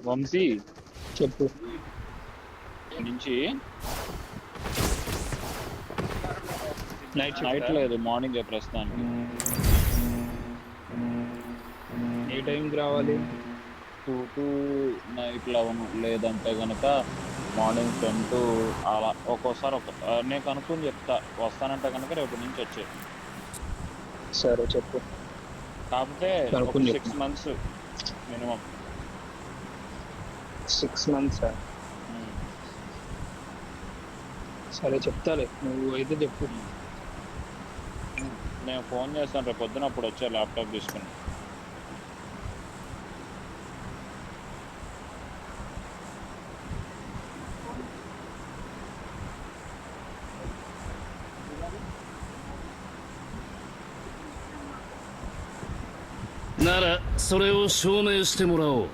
వంశీ చెప్పు. నుంచి night night లేదు, మార్నింగ్ ప్రస్తుతానికి. ఏ టైంకి రావాలి? 2 to నైట్ 11, లేదంటే కనుక మార్నింగ్ 10 to అలా. ఒక్కోసారి నేను కనుక్కొని చెప్తా. వస్తానంటే కనుక రేపు నుంచి వచ్చే. సరే చెప్పు. కాకపోతే ఒక కనుక్కొని 6 చెప్పు. months minimum. 6 months. సరే చెప్తాలే, నువ్వు అయితే చెప్పు. నేను ఫోన్ చేస్తాను రేపు పొద్దున, అప్పుడు వచ్చే ల్యాప్టాప్ తీసుకుని.ならそれを証明してもらおう。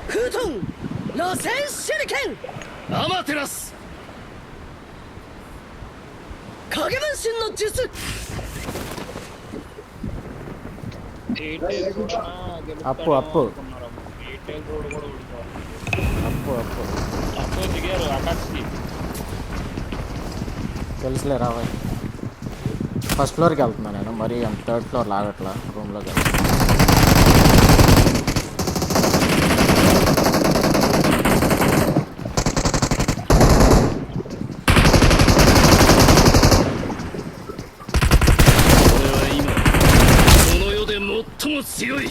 フートン螺旋手裏剣アマテラス影分身の術。ఎయిర్టెల్ కూడా అప్పు ఎయిర్టెల్ రోడ్ కూడా ఓడిపోవాలి. అప్పు అప్పుడు దిగారు ఆకాశ్కి. తెలుసులే రావాలి. ఫస్ట్ ఫ్లోర్కి వెళ్తున్నా నేను, మరి అంత థర్డ్ ఫ్లోర్ లాగట్లా రూమ్లోకి వెళ్తున్నా.最も強い。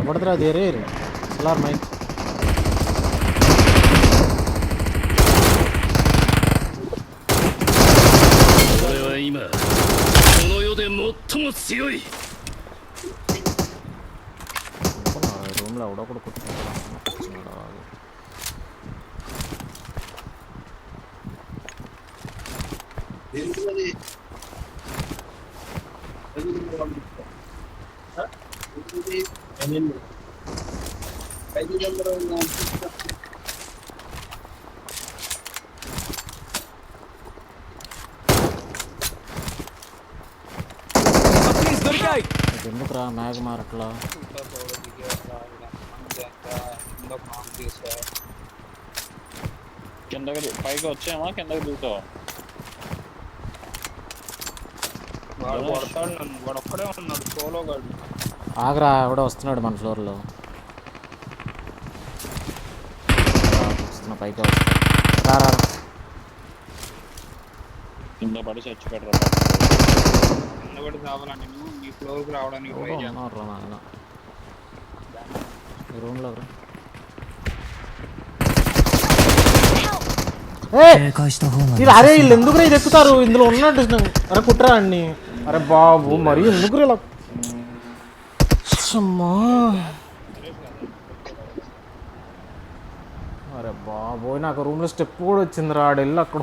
ఎవడరా దేరే సలార్ మైక్.俺は今この世で最も強い。రూమ్లో ఎవడో కూడా కొట్టుకుంటున్నాడు. ఎందుకురా మ్యాగ్ మారట్లా? కిందకి పైకి వచ్చామా, కిందకి దిగుతావా? వాడు కొడతాడు నన్ను, వాడు ఒక్కడే ఉన్నాడు సోలో గాడు. ఆగరా, ఎవడో వస్తున్నాడు మన ఫ్లోర్లో. వస్తున్నా పైకి వస్తున్నా. కింద పడి చచ్చిపెట్టరా. కింద పడి రావాలని నువ్వు మీ ఫ్లోర్కి రావడానికి ట్రై చేస్తాను. ఉన్నారా నాయన ఈ రూమ్లో? అరే వీళ్ళు ఎందుకు ఇది ఎక్కుతారు? ఇందులో ఉన్నట్టు. అరే కుట్రా అన్ని. అరే బాబు మరి ఎందుకు ఇలా? అమ్మా అరే బాబోయ్, నాకు రూమ్లో స్టెప్ కూడా వచ్చింది రా. ఆడెళ్ళి అక్కడ.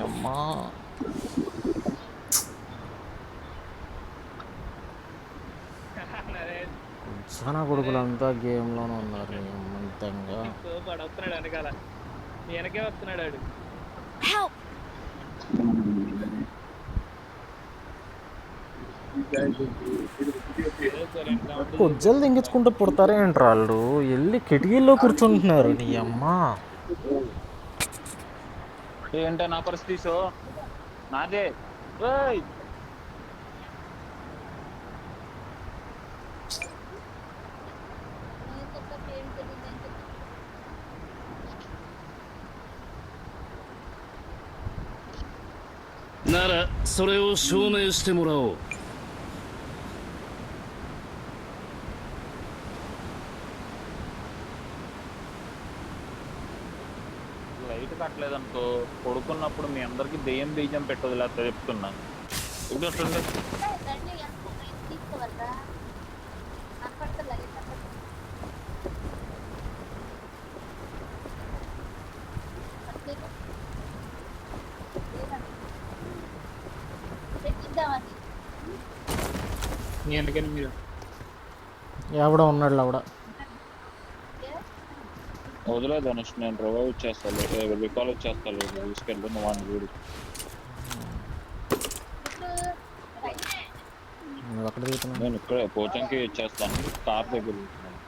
అమ్మా చాలా కొడుకులంతా గేమ్లోనే ఉన్నారు. అమ్మంతంగా వెనకే వస్తున్నాడు. కొజ్జలు దింగించుకుంటూ పుడతారే ఏంట్రా వాళ్ళు? వెళ్ళి కిటికీల్లో కూర్చుంటున్నారు. నీ అమ్మ ఏంటే నా పరిస్థితి? సో నాదే. ならそれを証明してもらおう。లైట్ కట్టలేదనుకో పడుకున్నప్పుడు మీ అందరికి దెయ్యం బీజం పెట్టదు లేకపోతే చెప్తున్నా. ఇప్పుడు వస్తుంది నీ ఎందుకని మీరు ఎవడో ఉన్నాడు ఆవిడ. వదిలే ధనుష్, నేను రివైవ్ చేస్తాను, రికాల్ చేస్తాను, తీసుకెళ్ళి నువ్వు వాడిని వీడి. నువ్వు అక్కడ దిగుతున్నావు. నేను ఇక్కడ కోచింగ్కి ఇచ్చేస్తాను, కార్ దగ్గర దిగుతున్నాను.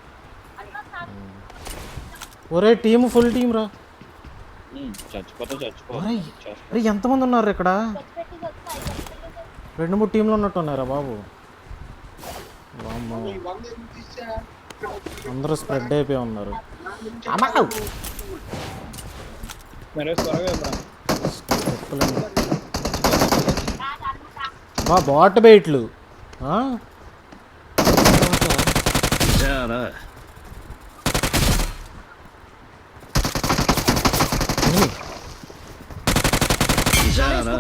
ఒరే టీము ఫుల్ టీం రా. చచ్చిపోతే చచ్చిపో. అరే ఎంతమంది ఉన్నారు ఇక్కడ? 2-3 టీంలు ఉన్నట్టు ఉన్నారా బాబు. అందరూ స్ప్రెడ్ అయిపోయి ఉన్నారు. బా బాట్ బెయిట్లు.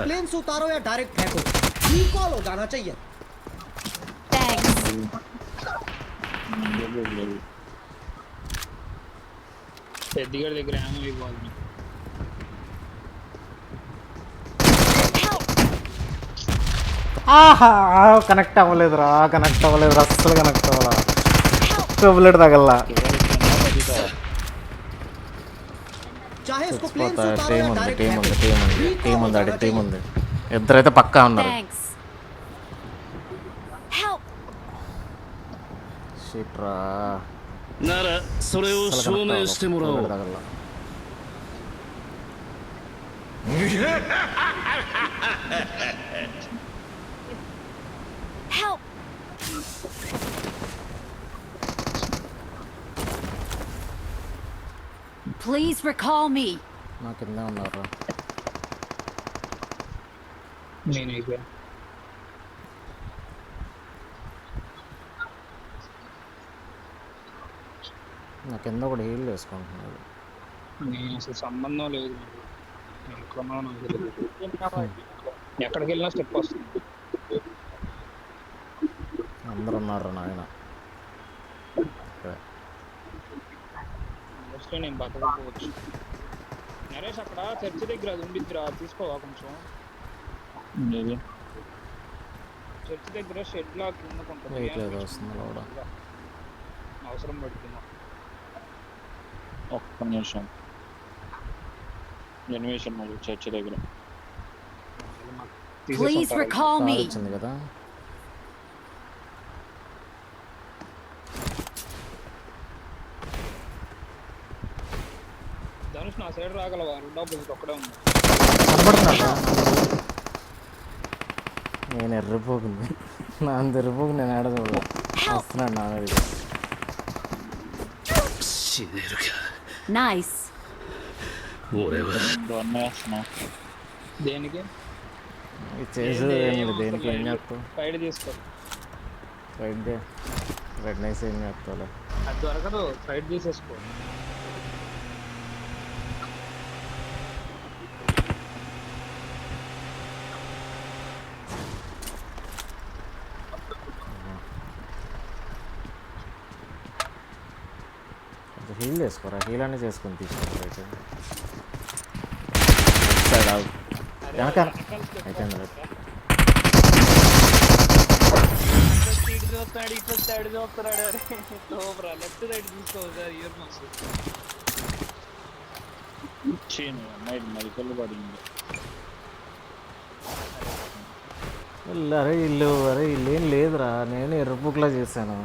प्लेन से उतारो या डायरेक्ट फेंको, रिकॉल हो जाना चाहिए। పెద్దగారి దగ్గర ఏమో ఇవ్వాలి. ఆహా కనెక్ట్ అవ్వలేదురా, అస్సలు కనెక్ట్ అవ్వాలా. బుల్లెట్ తగల్లా. టీం ఉంది. ఇద్దరైతే పక్కా ఉన్నారు. షిట్రా. ならそれを証明してもらおう。Help! Please recall me. నా కింద ఉన్నారు. నేను ఇక నా కింద ఒకటి హీల్ వేసుకుంటున్నాడు. నేను అసలు సంబంధం లేదు. ఎక్కడికి వెళ్ళినా స్టెప్ వస్తుంది. అందరు ఉన్నారు నాయన. నేను బతకపోవచ్చు. నరేష్ అక్కడ చర్చి దగ్గర అది ఉండిద్దిరా, తీసుకోవా కొంచెం. చర్చి దగ్గర షెడ్ లా కిందకుంటుంది, అవసరం పడుతున్నా. ఒక్క నిమిషం, ఎనిమిషన్ చర్చి దగ్గర. Please recall me. వచ్చింది కదా. ధనుష్ నా సైడ్ రాగలవా? డబ్బులు ఒక్కడే ఉంది. నేను ఎర్రపోకుంది, నా అంత ఎర్రపోకు. నేను ఆడ వస్తున్నాడు నా మీద. Nice. దేనికి చేసేది దేనికి? ఏం చేస్తావు? సైడ్ తీసుకో. సైడ్ రెడ్ నైస్ ఏం చేస్తావు? అది దొరకదు, సైడ్ తీసేసుకో. హీల్ చేసుకోరా, హీల్ అన్నీ చేసుకొని తీసుకోరా. అయితే చూస్తున్నాడు, ఇట్లా సైడ్ చూస్తున్నాడు. లెఫ్ట్ సైడ్ తీసుకోవాలి. ఇయర్ ఫోన్స్ మెడికల్ పడింది. అరే ఇల్లు ఏం లేదురా, నేను ఎర్రపుక్లా చేశాను.